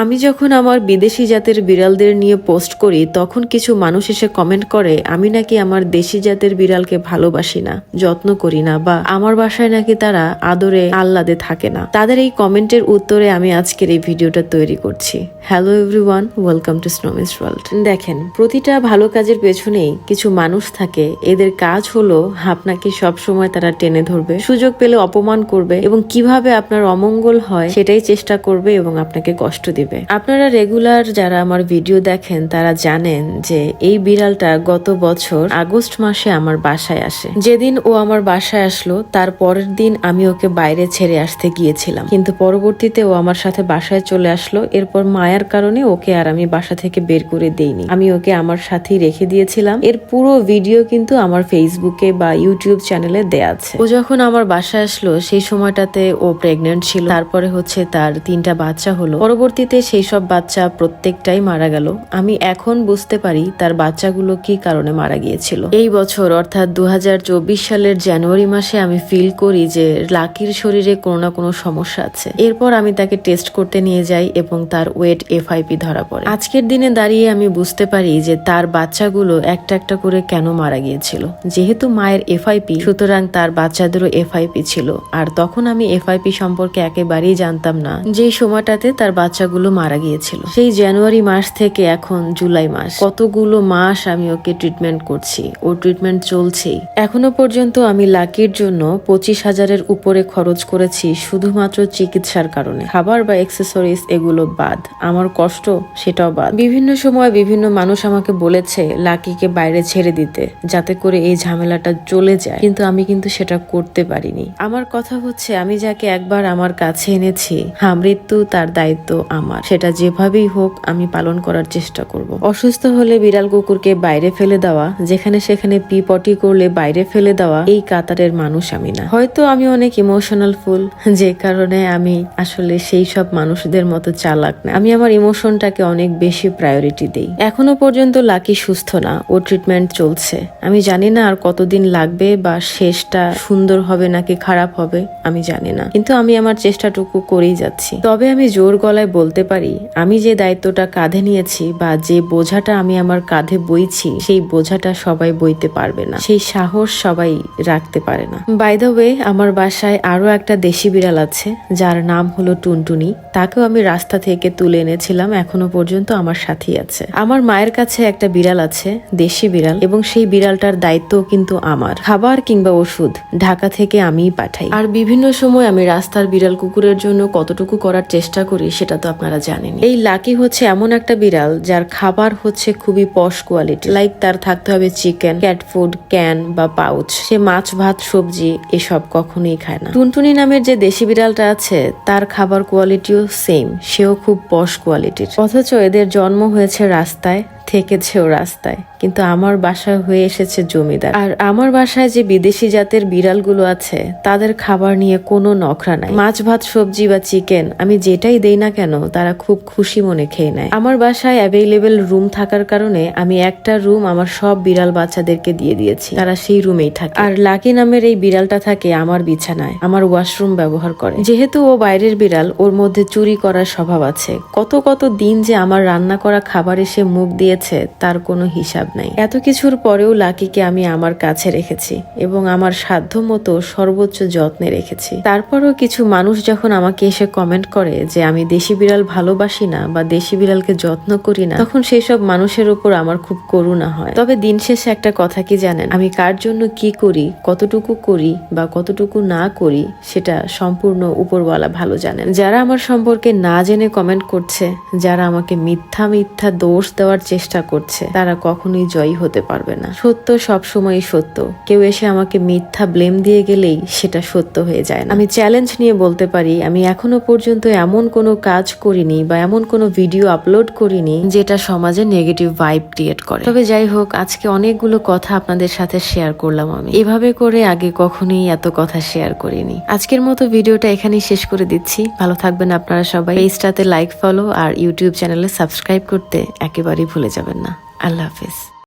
আমি যখন আমার বিদেশি জাতের বিড়ালদের নিয়ে পোস্ট করি তখন কিছু মানুষ এসে কমেন্ট করে আমি নাকি আমার দেশি জাতের বিড়ালকে ভালোবাসি না, যত্ন করি না, বা আমার বাসায় নাকি তারা আদরে আহ্লাদে থাকে না। তাদের এই কমেন্টের উত্তরে আমি আজকের এই ভিডিওটা তৈরি করছি। Hello everyone, welcome to Snomis world. দেখেন, প্রতিটা ভালো কাজের পেছনেই কিছু মানুষ থাকে, এদের কাজ হলো আপনাকে সবসময় তারা টেনে ধরবে, সুযোগ পেলে অপমান করবে এবং কিভাবে আপনার অমঙ্গল হয় সেটাই চেষ্টা করবে এবং আপনাকে কষ্ট দিবে। আপনারা রেগুলার যারা আমার ভিডিও দেখেন তারা জানেন যে এই বিড়ালটা গত বছর আগস্ট মাসে আমার বাসায় আসে। যেদিন ও আমার বাসায় আসলো তার পরের দিন আমি ওকে বাইরে ছেড়ে আসতে গিয়েছিলাম, কিন্তু পরবর্তীতে ও আমার সাথে বাসায় চলে আসলো। এরপর মায়ার কারণে ওকে আর আমি বাসা থেকে বের করে দেইনি, আমি ওকে আমার সাথেই রেখে দিয়েছিলাম। এর পুরো ভিডিও কিন্তু আমার ফেসবুকে বা ইউটিউব চ্যানেলে দেয়া আছে। ও যখন আমার বাসায় আসলো সেই সময়টাতে ও প্রেগনেন্ট ছিল, তারপরে হচ্ছে তার 3টা বাচ্চা হলো। পরবর্তীতে সেই সব বাচ্চা প্রত্যেকটাই মারা গেল। আমি এখন বুঝতে পারি তার বাচ্চাগুলো কি কারণে মারা গিয়েছিল। এই বছর অর্থাৎ 2024 সালের জানুয়ারি মাসে আমি ফিল করি যে লাকির শরীরে কোনো না কোনো সমস্যা আছে। এরপর আমি তাকে টেস্ট করতে নিয়ে যাই এবং তার ওয়েট FIP ধরা পড়ে। আজকের দিনে দাঁড়িয়ে আমি বুঝতে পারি যে তার বাচ্চাগুলো একটা একটা করে কেন মারা গিয়েছিল। যেহেতু মায়ের FIP, সুতরাং তার বাচ্চাদেরও FIP ছিল। আর তখন আমি FIP সম্পর্কে একেবারেই জানতাম না যে সময়টাতে তার বাচ্চাগুলো মারা গিয়েছিল। সেই জানুয়ারি মাস থেকে এখন জুলাই মাস, কতগুলো মাস আমি ওকে ট্রিটমেন্ট করছি, ও ট্রিটমেন্ট চলছেই। এখনো পর্যন্ত আমি লাকির জন্য 25,000-এর উপরে খরচ করেছি শুধুমাত্র চিকিৎসার কারণে। খাবার বা এক্সেসরিজ এগুলো বাদ, আমার কষ্ট সেটাও বাদ। বিভিন্ন সময় বিভিন্ন মানুষ আমাকে বলেছে লাকিকে বাইরে ছেড়ে দিতে যাতে করে এই ঝামেলাটা চলে যায়, কিন্তু আমি সেটা করতে পারিনি। আমার কথা হচ্ছে আমি যাকে একবার আমার কাছে এনেছি, মৃত্যু তার দায়িত্ব আমার, সেটা যেভাবেই হোক আমি পালন করার চেষ্টা করব। অসুস্থ হলে বিড়াল কুকুরকে বাইরে ফেলে দেওয়া, যেখানে সেখানে পটি করলে বাইরে ফেলে দেওয়া, এই কাতারের মানুষ আমি না। হয়তো আমি অনেক ইমোশনাল ফুল, যে কারণে আমি আসলে সেই সব মানুষদের মতো চালাক না। আমি আমার ইমোশনটাকে অনেক বেশি প্রায়োরিটি দেই। এখনো পর্যন্ত লাকি সুস্থ না, ও ট্রিটমেন্ট চলছে। আমি জানি না আর কতদিন লাগবে বা শেষটা সুন্দর হবে নাকি খারাপ হবে আমি জানি না, কিন্তু আমি আমার চেষ্টাটুকু করেই যাচ্ছি। তবে আমি জোর গলায় বলতে পারি আমি যে দায়িত্বটা কাঁধে নিয়েছি বা যে বোঝাটা আমি আমার কাঁধে বইছি, সেই বোঝাটা সবাই বইতে পারবে না, সেই সাহস সবাই রাখতে পারে না। বাই দ্য ওয়ে, আমার বাসায় আরো একটা দেশি বিড়াল আছে যার নাম হলো টুনটুনি। তাকেও আমি রাস্তা থেকে তুলে এনেছিলাম, এখনো পর্যন্ত আমার সাথেই আছে। আমার মায়ের কাছে একটা বিড়াল আছে, দেশি বিড়াল, এবং সেই বিড়ালটার দায়িত্ব কিন্তু আমার। খাবার কিংবা ওষুধ ঢাকা থেকে আমিই পাঠাই। আর বিভিন্ন সময় আমি রাস্তার বিড়াল কুকুরের জন্য কতটুকু করার চেষ্টা করি সেটা তো আপনারা জানেন। এই লাকি হচ্ছে এমন একটা বিড়াল যার খাবার হচ্ছে খুবই পশ কোয়ালিটি, লাইক তার থাকতে হবে চিকেন, ক্যাট ফুড, ক্যান বা পাউচ। সে মাছ, ভাত, সবজি এসব কখনোই খায় না। টুনটুনি নামের যে দেশি বিড়ালটা আছে তার খাবার কোয়ালিটিও সেম, সেও খুব পশ কোয়ালিটির। অথচ এদের জন্ম হয়েছে রাস্তায়, থেকেছেও রাস্তায়, কিন্তু আমার বাসায় হয়ে এসেছে জমিদার। আর আমার বাসায় যে বিদেশি জাতের বিড়ালগুলো আছে তাদের খাবার নিয়ে কোনো নখরা নাই। মাছ, ভাত, সবজি বা চিকেন আমি যেটাই দেই না কেন তারা খুব খুশি মনে খেয়ে নেয়। আমার বাসায় অ্যাভেলেবেল রুম থাকার কারণে আমি একটা রুম আমার সব বিড়াল বাচ্চাদেরকে দিয়ে দিয়েছি, তারা সেই রুমেই থাকে। আর লাকি নামের এই বিড়ালটা থাকে আমার বিছানায়, আমার ওয়াশরুম ব্যবহার করে। যেহেতু ও বাইরের বিড়াল, ওর মধ্যে চুরি করার স্বভাব আছে। কত দিন যে আমার রান্না করা খাবার এসে মুখ দিয়েছে তার কোনো হিসাব নাই। এত কিছুর পরেও লাকিকে আমি আমার কাছে রেখেছি এবং আমার সাধ্য মতো সর্বোচ্চ যত্নে রেখেছি। তারপরও কিছু মানুষ যখন আমাকে এসে কমেন্ট করে যে আমি দেশি বিড়াল ভালোবাসি না বা দেশি বিড়ালকে যত্ন করি না, তখন সেই সব মানুষের উপর আমার খুব করুণা হয়। তবে দিন শেষে একটা কথা কি জানেন, আমি কার জন্য কি করি, কতটুকু করি বা কতটুকু না করি সেটা সম্পূর্ণ উপরওয়ালা ভালো জানেন। যারা আমার সম্পর্কে না জেনে কমেন্ট করছে, যারা আমাকে মিথ্যা দোষ দেওয়ার চেষ্টা করছে, তারা কখনোই জয়ী হতে পারবে না। সত্য সবসময়ই সত্য, কেউ এসে আমাকে মিথ্যা ব্লেম দিয়ে গেলেই সেটা সত্য হয়ে যায় না। আমি চ্যালেঞ্জ নিয়ে বলতে পারি আমি এখনো পর্যন্ত এমন কোনো কাজ করিনি বা এমন কোনো ভিডিও আপলোড করিনি যেটা সমাজে নেগেটিভ ভাইব ক্রিয়েট করে। তবে যাই হোক, আজকে অনেকগুলো কথা আপনাদের সাথে শেয়ার করলাম। আমি এভাবে করে আগে কখনোই এত কথা শেয়ার করিনি। আজকের মতো ভিডিওটা এখানেই শেষ করে দিচ্ছি। ভালো থাকবেন আপনারা সবাই। পেজটাতে লাইক, ফলো আর ইউটিউব চ্যানেলে সাবস্ক্রাইব করতে একেবারেই ভুলে যাবেন না। আল্লাহ হাফেজ।